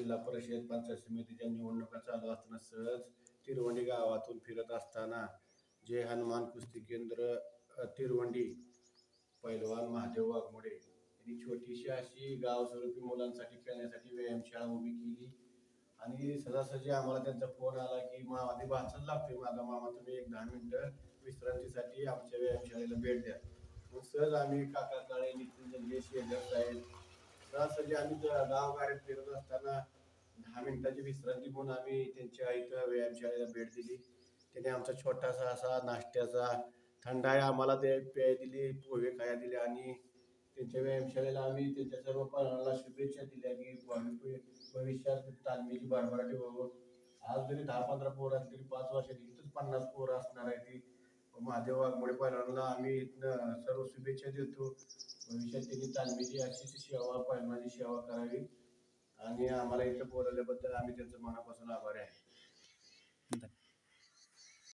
जिल्हा परिषद पंचायत समितीच्या निवडणुका चालू असताना सहज तिरवंडी गावातून फिरत असताना जे हनुमान कुस्ती केंद्र तिरवंडी पैलवान महादेव वाघमोडे यांनी छोटीशी अशी गावस्वरूपी मुलांसाठी खेळण्यासाठी व्यायामशाळा उभी केली आणि सहजासहजी आम्हाला त्यांचा फोन आला की आधी भाषण लागतोय माझा मामा, तुम्ही एक 10 मिनिटं विश्रांतीसाठी आमच्या व्यायामशाळेला भेट द्या. मग सहज आम्ही काका काळे, नितीन जंगे, शेजर साहेब सहजासहजी आम्ही गावगाड्यात फिरत असताना 10 मिनिटाची विश्रांती म्हणून आम्ही त्यांच्या इथं व्यायामशाळेला भेट दिली. त्याने आमचा छोटासा असा नाश्त्याचा थंडाई आम्हाला ते पेय दिली, पोहे खाया दिले आणि त्यांच्या व्यायामशाळेला आम्ही त्यांच्या सर्व पालकांना शुभेच्छा दिल्या की भविष्यात तालमीची भरभराटी व्हावं. आज जरी 10-15 पोरं असली तरी 5 वर्षात इथंच 50 पोरं असणार आहे ती. महादेव वाघमोडे पैलवानाला आम्ही इथनं सर्व शुभेच्छा देतो. भविष्यात त्यांनी तालमीची अशीच सेवा, पैलवानाची सेवा करावी आणि आम्हाला इथं बोलवल्याबद्दल आम्ही त्यांचं मनापासून आभारी आहे.